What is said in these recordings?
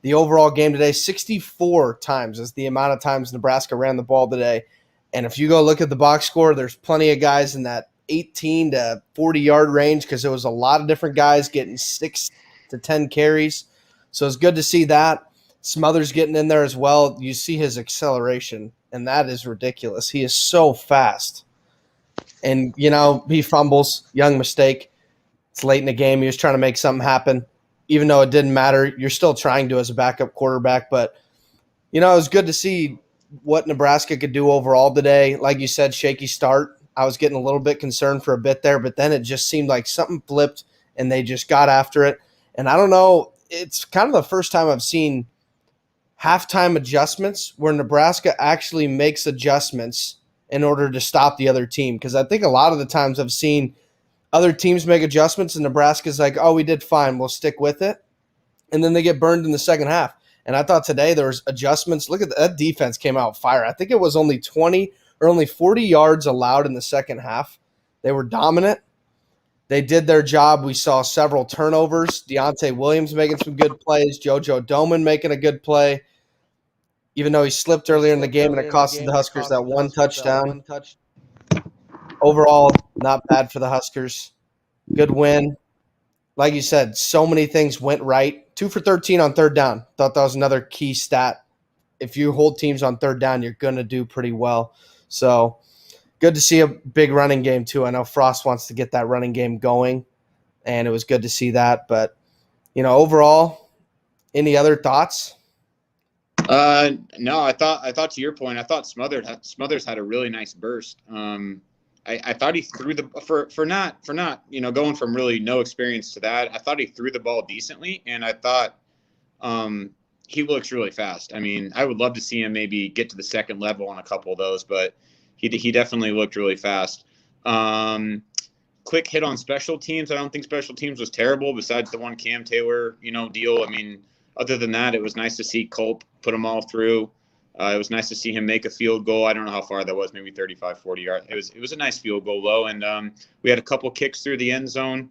the overall game today, 64 times is the amount of times Nebraska ran the ball today. And if you go look at the box score, there's plenty of guys in that 18 to 40-yard range because there was a lot of different guys getting 6 to 10 carries. So it's good to see that. Smothers getting in there as well. You see his acceleration, and that is ridiculous. He is so fast. And, he fumbles, young mistake. It's late in the game. He was trying to make something happen. Even though it didn't matter, you're still trying to as a backup quarterback. But, it was good to see what Nebraska could do overall today. Like you said, shaky start. I was getting a little bit concerned for a bit there, but then it just seemed like something flipped, and they just got after it. And I don't know, it's kind of the first time I've seen halftime adjustments where Nebraska actually makes adjustments in order to stop the other team. Because I think a lot of the times I've seen other teams make adjustments and Nebraska's like, oh, we did fine, we'll stick with it. And then they get burned in the second half. And I thought today there was adjustments. Look at that defense came out fire. I think it was only 20 or only 40 yards allowed in the second half. They were dominant. They did their job. We saw several turnovers. Deontay Williams making some good plays. JoJo Doman making a good play. Even though he slipped earlier in the game and it costed the Huskers that one touchdown. Overall, not bad for the Huskers. Good win. Like you said, so many things went right. 2 for 13 on third down. Thought that was another key stat. If you hold teams on third down, you're going to do pretty well. So good to see a big running game too. I know Frost wants to get that running game going, and it was good to see that. But, overall, any other thoughts? No, I thought to your point, I thought Smothers had a really nice burst. I thought he threw for not going from really no experience to that. I thought he threw the ball decently, and I thought he looks really fast. I mean, I would love to see him maybe get to the second level on a couple of those, but he definitely looked really fast. Quick hit on special teams. I don't think special teams was terrible besides the one Cam Taylor, deal. I mean, other than that, it was nice to see Culp put them all through. It was nice to see him make a field goal. I don't know how far that was, maybe 35, 40 yards. It was a nice field goal, though. And we had a couple kicks through the end zone.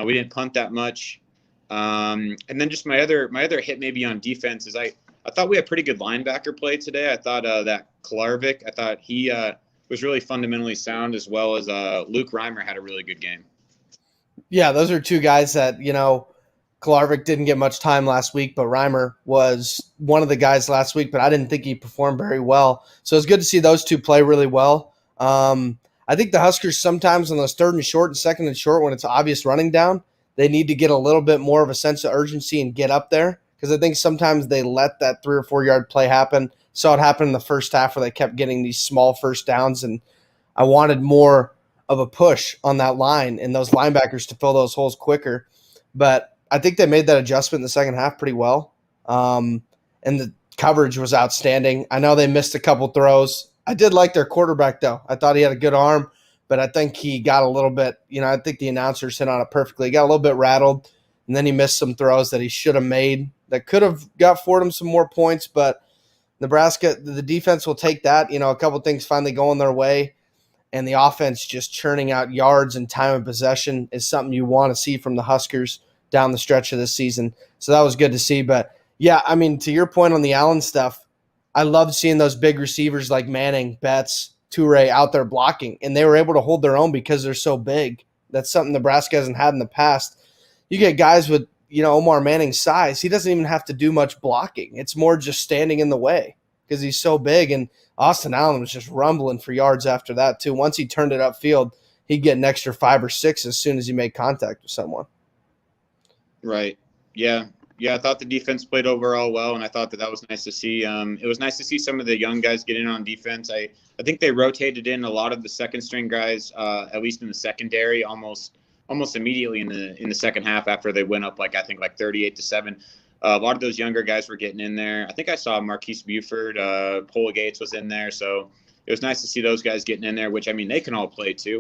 We didn't punt that much. And then just my other hit maybe on defense is I thought we had pretty good linebacker play today. I thought that Klarvik, I thought he was really fundamentally sound, as well as Luke Reimer had a really good game. Yeah, those are two guys that, Klarvik didn't get much time last week, but Reimer was one of the guys last week, but I didn't think he performed very well. So it's good to see those two play really well. I think the Huskers sometimes on those third and short and second and short, when it's obvious running down, they need to get a little bit more of a sense of urgency and get up there, because I think sometimes they let that 3 or 4 yard play happen. Saw it happen in the first half where they kept getting these small first downs, and I wanted more of a push on that line and those linebackers to fill those holes quicker. But I think they made that adjustment in the second half pretty well. And the coverage was outstanding. I know they missed a couple throws. I did like their quarterback, though. I thought he had a good arm, but I think he got a little bit, I think the announcers hit on it perfectly. He got a little bit rattled, and then he missed some throws that he should have made that could have got Fordham some more points. But Nebraska, the defense will take that. A couple things finally going their way, and the offense just churning out yards and time of possession is something you want to see from the Huskers down the stretch of this season. So that was good to see. But, yeah, I mean, to your point on the Allen stuff, I loved seeing those big receivers like Manning, Betts, Toure out there blocking, and they were able to hold their own because they're so big. That's something Nebraska hasn't had in the past. You get guys with, Omar Manning's size. He doesn't even have to do much blocking. It's more just standing in the way because he's so big. And Austin Allen was just rumbling for yards after that, too. Once he turned it upfield, he'd get an extra 5 or 6 as soon as he made contact with someone. Right. Yeah. I thought the defense played overall well, and I thought that was nice to see. It was nice to see some of the young guys get in on defense. I think they rotated in a lot of the second-string guys, at least in the secondary, almost immediately in the second half after they went up, 38-7. A lot of those younger guys were getting in there. I think I saw Marquise Buford, Pola Gates was in there, so it was nice to see those guys getting in there, which, I mean, they can all play too.